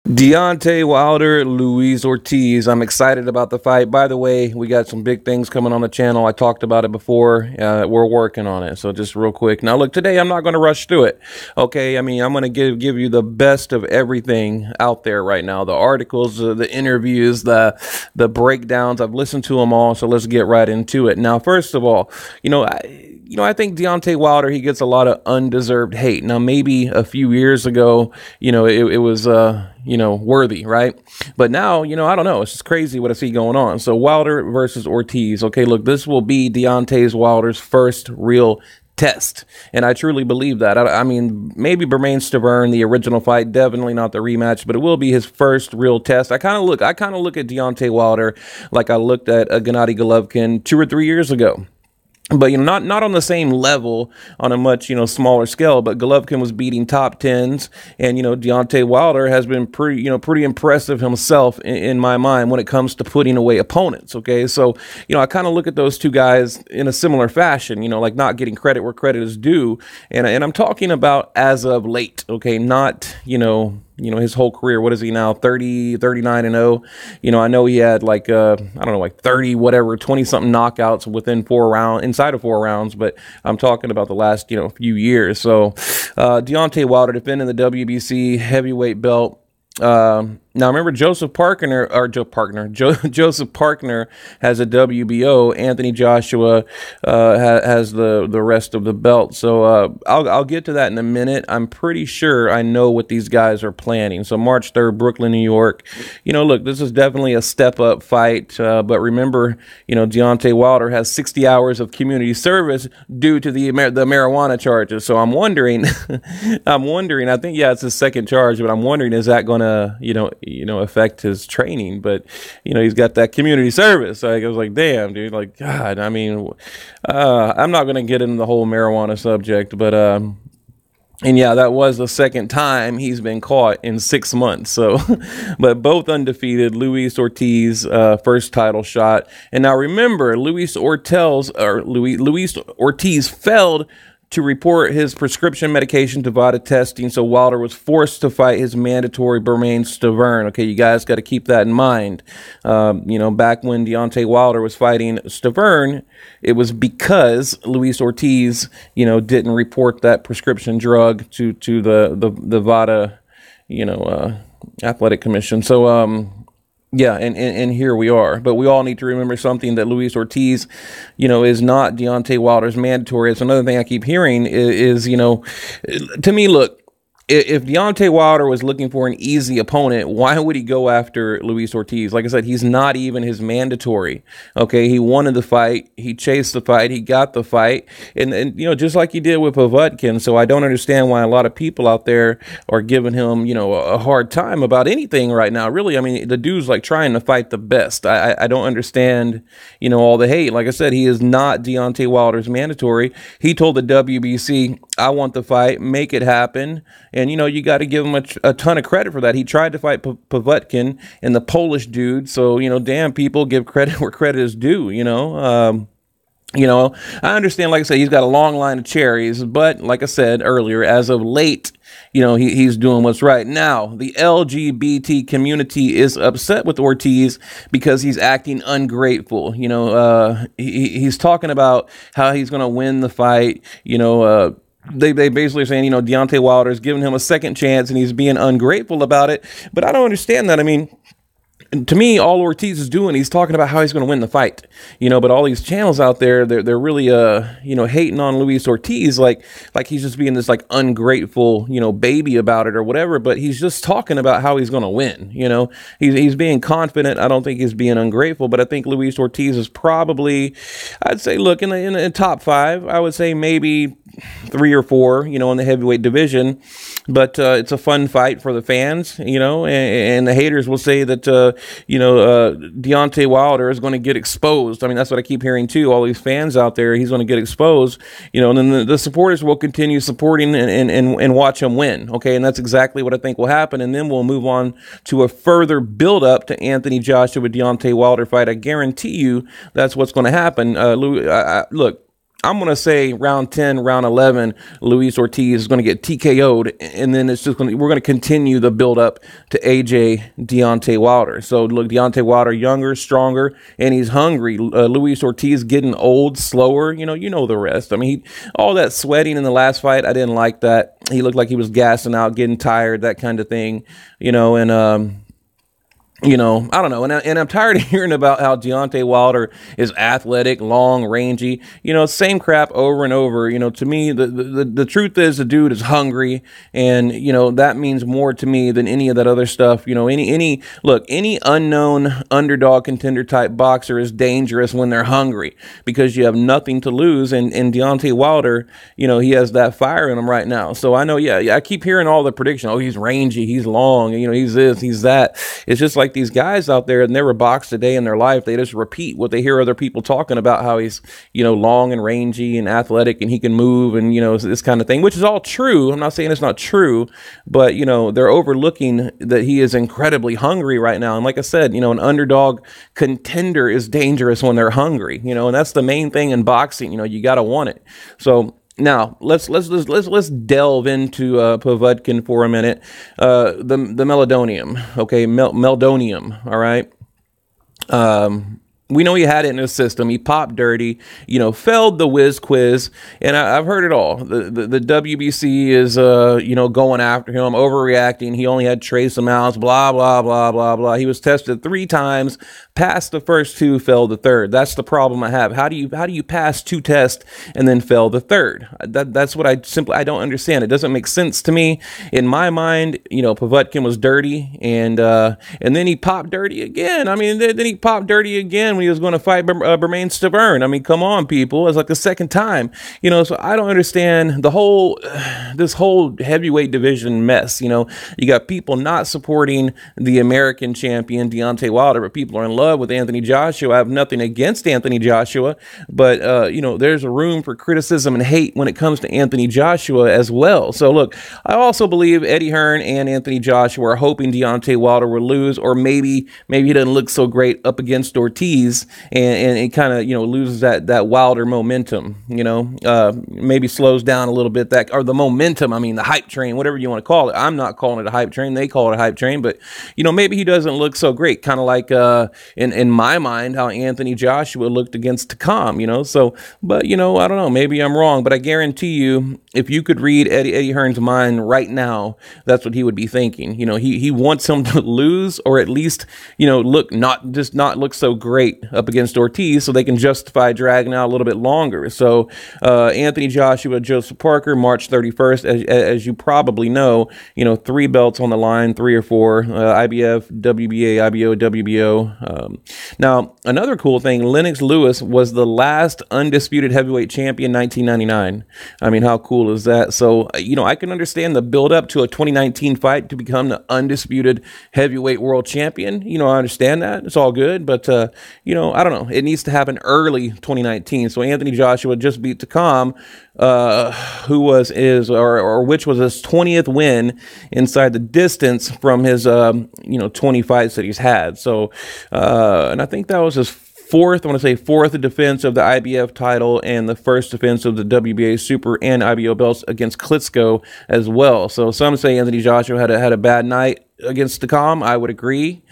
Deontay Wilder, Luis Ortiz. I'm excited about the fight. By the way, we got some big things coming on the channel. I talked about it before. We're working on it. So just real quick. Now, look, today I'm not going to rush through it. Okay, I mean, I'm going to give you the best of everything out there right now. The articles, the interviews, the breakdowns. I've listened to them all. So let's get right into it. Now, first of all, I think Deontay Wilder, he gets a lot of undeserved hate. Now, maybe a few years ago, it was, worthy, right? But now, I don't know. It's just crazy what I see going on. So Wilder versus Ortiz. Okay, look, this will be Deontay Wilder's first real test. And I truly believe that. I mean, maybe Stavern, the original fight, definitely not the rematch, but it will be his first real test. I kind of look at Deontay Wilder like I looked at Gennady Golovkin 2 or 3 years ago. But, not on the same level, on a much, smaller scale. But Golovkin was beating top tens. And, Deontay Wilder has been pretty impressive himself in my mind when it comes to putting away opponents. Okay. So, I kind of look at those two guys in a similar fashion, like not getting credit where credit is due. And I'm talking about as of late. Okay. Not, his whole career. What is he now? 30, 39-0. I know he had like 30, whatever, 20 something knockouts within 4 rounds, inside of 4 rounds. But I'm talking about the last, few years. So, Deontay Wilder defending the WBC heavyweight belt. Now remember Joseph Parkner has a WBO. Anthony Joshua has the rest of the belt. So I'll get to that in a minute. I'm pretty sure I know what these guys are planning. So March 3rd, Brooklyn, New York. Look, this is definitely a step up fight. But remember, Deontay Wilder has 60 hours of community service due to the marijuana charges. So I'm wondering, I think, yeah, it's his second charge, but I'm wondering, is that going to, affect his training? But he's got that community service. So I was like, damn, dude, like, God, I mean, I'm not going to get into the whole marijuana subject, but and yeah, that was the second time he's been caught in 6 months. So, but both undefeated. Luis Ortiz, first title shot. And now remember, Luis Ortiz failed to report his prescription medication to VADA testing, so Wilder was forced to fight his mandatory Stavern. Okay, you guys got to keep that in mind. Back when Deontay Wilder was fighting Stavern, it was because Luis Ortiz, didn't report that prescription drug to the VADA, athletic commission. So, yeah, and here we are. But we all need to remember something, that Luis Ortiz, is not Deontay Wilder's mandatory. It's another thing I keep hearing is to me, look, if Deontay Wilder was looking for an easy opponent, why would he go after Luis Ortiz? Like I said, he's not even his mandatory. Okay, he wanted the fight. He chased the fight. He got the fight. And just like he did with Povetkin. So I don't understand why a lot of people out there are giving him, a hard time about anything right now. Really, I mean, the dude's like trying to fight the best. I don't understand, all the hate. Like I said, he is not Deontay Wilder's mandatory. He told the WBC, I want the fight, make it happen. And, you got to give him a ton of credit for that. He tried to fight Povetkin and the Polish dude. So, damn, people give credit where credit is due, I understand, like I said, he's got a long line of cherries. But like I said earlier, as of late, he's doing what's right. Now, the LGBT community is upset with Ortiz because he's acting ungrateful. He's talking about how he's going to win the fight, They basically are saying, Deontay Wilder is giving him a second chance and he's being ungrateful about it. But I don't understand that. I mean, to me, all Ortiz is doing, he's talking about how he's going to win the fight, but all these channels out there, they're really, hating on Luis Ortiz, like he's just being this like ungrateful, baby about it or whatever. But he's just talking about how he's going to win. He's being confident. I don't think he's being ungrateful, but I think Luis Ortiz is probably, I'd say, look, in the top 5, I would say maybe 3 or 4, in the heavyweight division. But it's a fun fight for the fans, and the haters will say that, Deontay Wilder is going to get exposed. I mean, that's what I keep hearing too. All these fans out there, he's going to get exposed, and then the supporters will continue supporting and watch him win. Okay. And that's exactly what I think will happen. And then we'll move on to a further build up to Anthony Joshua Deontay Wilder fight. I guarantee you that's what's going to happen. Look, I'm going to say round 10, round 11, Luis Ortiz is going to get TKO'd, and then it's just we're going to continue the build up to AJ Deontay Wilder. So look, Deontay Wilder, younger, stronger, and he's hungry. Luis Ortiz getting old, slower. You know the rest. I mean, all that sweating in the last fight, I didn't like that. He looked like he was gassing out, getting tired, that kind of thing. I don't know. And I'm tired of hearing about how Deontay Wilder is athletic, long, rangy, same crap over and over. To me, the truth is the dude is hungry, and, that means more to me than any of that other stuff. Any unknown underdog contender type boxer is dangerous when they're hungry because you have nothing to lose. And Deontay Wilder, he has that fire in him right now. So I know, I keep hearing all the prediction. Oh, he's rangy, he's long, he's this, he's that. It's just like these guys out there that never boxed a day in their life. They just repeat what they hear other people talking about, how he's, long and rangy and athletic and he can move and, this kind of thing, which is all true. I'm not saying it's not true, but, they're overlooking that he is incredibly hungry right now. And like I said, an underdog contender is dangerous when they're hungry, and that's the main thing in boxing. You got to want it. So now let's delve into Povetkin for a minute. The meldonium, okay, meldonium. All right. We know he had it in his system. He popped dirty, failed the whiz quiz, and I've heard it all. The WBC is, going after him, overreacting. He only had trace amounts, blah, blah, blah, blah, blah. He was tested 3 times, passed the first 2, failed the third. That's the problem I have. How do you pass 2 tests and then fail the third? That's what I don't understand. It doesn't make sense to me. In my mind, Povetkin was dirty, and then he popped dirty again. I mean, then he popped dirty again when he was going to fight Bermane Stiverne. I mean, come on, people. It's like the second time, so I don't understand this whole heavyweight division mess. You got people not supporting the American champion, Deontay Wilder, but people are in love with Anthony Joshua. I have nothing against Anthony Joshua, but, there's a room for criticism and hate when it comes to Anthony Joshua as well. So look, I also believe Eddie Hearn and Anthony Joshua are hoping Deontay Wilder will lose, or maybe he doesn't look so great up against Ortiz, and it kind of, loses that Wilder momentum, maybe slows down a little bit, or the momentum, the hype train, whatever you want to call it. I'm not calling it a hype train. They call it a hype train, but, maybe he doesn't look so great, kind of like, in my mind, how Anthony Joshua looked against Takam, so, but, I don't know, maybe I'm wrong, but I guarantee you, if you could read Eddie Hearn's mind right now, that's what he would be thinking. He wants him to lose, or at least, not look so great up against Ortiz, so they can justify dragging out a little bit longer. So Anthony Joshua, Joseph Parker, March 31st, as you probably know, 3 belts on the line, 3 or 4, IBF, WBA, IBO, WBO. Now, another cool thing, Lennox Lewis was the last undisputed heavyweight champion, 1999. I mean, how cool is that? So, I can understand the build up to a 2019 fight to become the undisputed heavyweight world champion. I understand that. It's all good, but, I don't know. It needs to happen early 2019. So Anthony Joshua just beat Takam, which was his 20th win inside the distance from his, 20 fights that he's had. So, and I think that was his fourth defense of the IBF title, and the first defense of the WBA Super and IBO belts against Klitschko as well. So some say Anthony Joshua had a bad night against Takam. I would agree.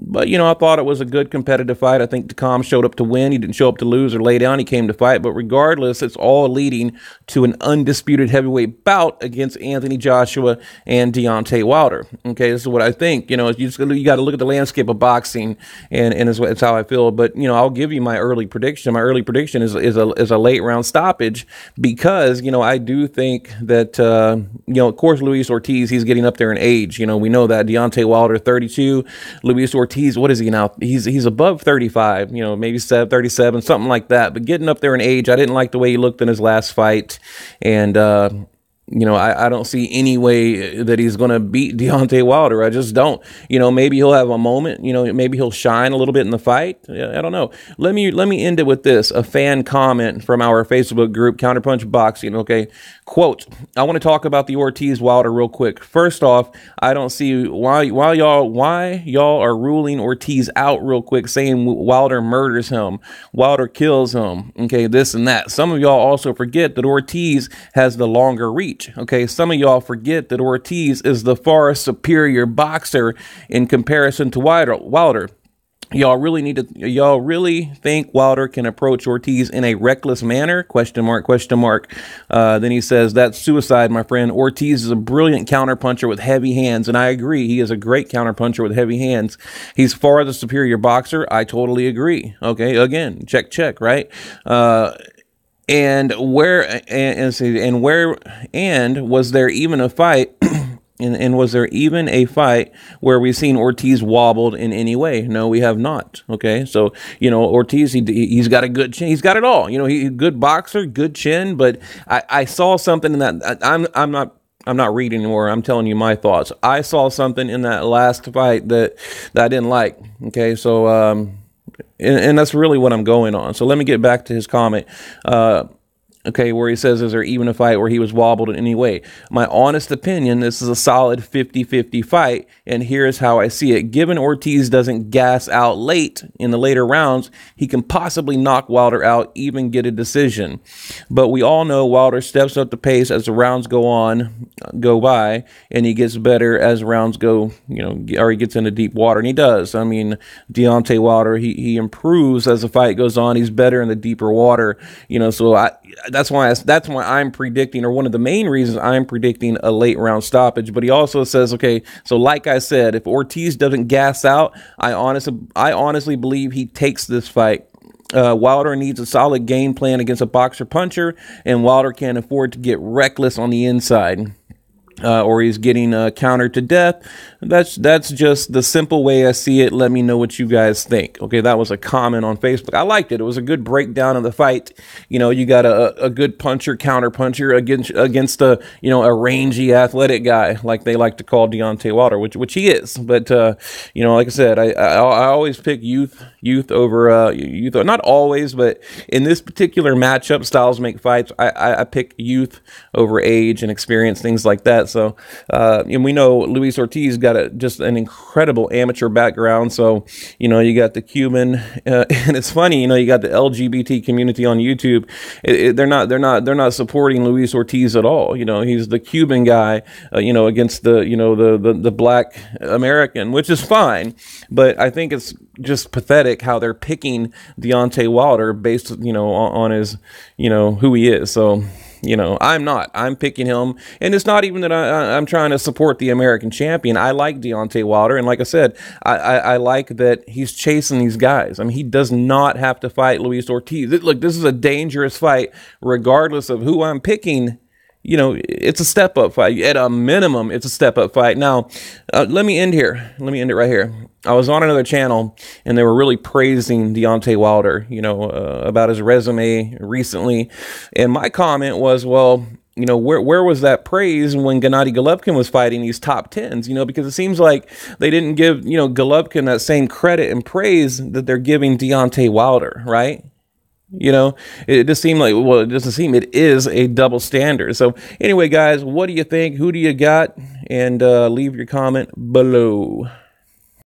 But, I thought it was a good competitive fight. I think Takam showed up to win. He didn't show up to lose or lay down. He came to fight. But regardless, it's all leading to an undisputed heavyweight bout against Anthony Joshua and Deontay Wilder. Okay, this is what I think. You got to look at the landscape of boxing, and it's how I feel. But, I'll give you my early prediction. My early prediction is a late round stoppage because, I do think that, of course, Luis Ortiz, he's getting up there in age. We know that. Deontay Wilder, 32. Luis Ortiz, what is he now? He's above 35, maybe 37, something like that. But getting up there in age, I didn't like the way he looked in his last fight. And, you know, I don't see any way that he's going to beat Deontay Wilder. I just don't. You know, maybe he'll have a moment. You know, maybe he'll shine a little bit in the fight. I don't know. Let me end it with this. A fan comment from our Facebook group, Counterpunch Boxing. Okay, quote, I want to talk about the Ortiz Wilder real quick. First off, I don't see why y'all are ruling Ortiz out real quick, saying Wilder murders him, Wilder kills him. Okay, this and that. Some of y'all also forget that Ortiz has the longer reach. Okay, some of y'all forget that Ortiz is the far superior boxer in comparison to Wilder. Y'all really think Wilder can approach Ortiz in a reckless manner? Question mark, question mark. Then he says, that's suicide, my friend. Ortiz is a brilliant counterpuncher with heavy hands, and I agree. He is a great counterpuncher with heavy hands. He's far the superior boxer. I totally agree. Okay, again, check, right? And was there even a fight? And was there even a fight where we've seen Ortiz wobbled in any way? No, we have not. Okay, so you know Ortiz, he's got a good chin. He's got it all. You know, he's a good boxer, good chin. But I saw something in that. I'm not reading anymore. I'm telling you my thoughts. I saw something in that last fight that I didn't like. Okay, so and that's really what I'm going on. So let me get back to his comment. Okay, where he says, is there even a fight where he was wobbled in any way? My honest opinion, this is a solid 50-50 fight, and here's how I see it. Given Ortiz doesn't gas out late in the later rounds, he can possibly knock Wilder out, even get a decision. But we all know Wilder steps up the pace as the rounds go by, and he gets better as rounds go, you know, or he gets into deep water, and he does. I mean, Deontay Wilder, he improves as the fight goes on. He's better in the deeper water, you know, so that's why I'm predicting, or one of the main reasons I'm predicting, a late round stoppage. But he also says, okay, so like I said, if Ortiz doesn't gas out, I honestly believe he takes this fight. Wilder needs a solid game plan against a boxer puncher, and Wilder can't afford to get reckless on the inside. Or he's getting countered to death. That's just the simple way I see it. Let me know what you guys think. Okay, that was a comment on Facebook. I liked it. It was a good breakdown of the fight. You know, you got a good puncher, counter puncher against a, you know, a rangy athletic guy, like they like to call Deontay Wilder, which he is. But you know, like I said, I always pick youth over youth. Not always, but in this particular matchup, styles make fights. I pick youth over age and experience, things like that. So, and we know Luis Ortiz got just an incredible amateur background. So, you know, you got the Cuban, and it's funny, you know, you got the LGBT community on YouTube. They're not supporting Luis Ortiz at all. You know, he's the Cuban guy, you know, against the, you know, the black American, which is fine. But I think it's just pathetic how they're picking Deontay Wilder based, you know, on his, you know, who he is. So, you know, I'm picking him, and it's not even that I'm trying to support the American champion. I like Deontay Wilder, and like I said, I like that he's chasing these guys. I mean, he does not have to fight Luis Ortiz. Look, this is a dangerous fight, regardless of who I'm picking. You know, it's a step-up fight. At a minimum, it's a step-up fight. Now, let me end here. Let me end it right here. I was on another channel, and they were really praising Deontay Wilder, you know, about his resume recently. And my comment was, well, you know, where was that praise when Gennady Golovkin was fighting these top tens? You know, because it seems like they didn't give, you know, Golovkin that same credit and praise that they're giving Deontay Wilder, right? You know, it just seemed like, well, it doesn't seem, it is a double standard. So anyway, guys, what do you think? Who do you got? And leave your comment below.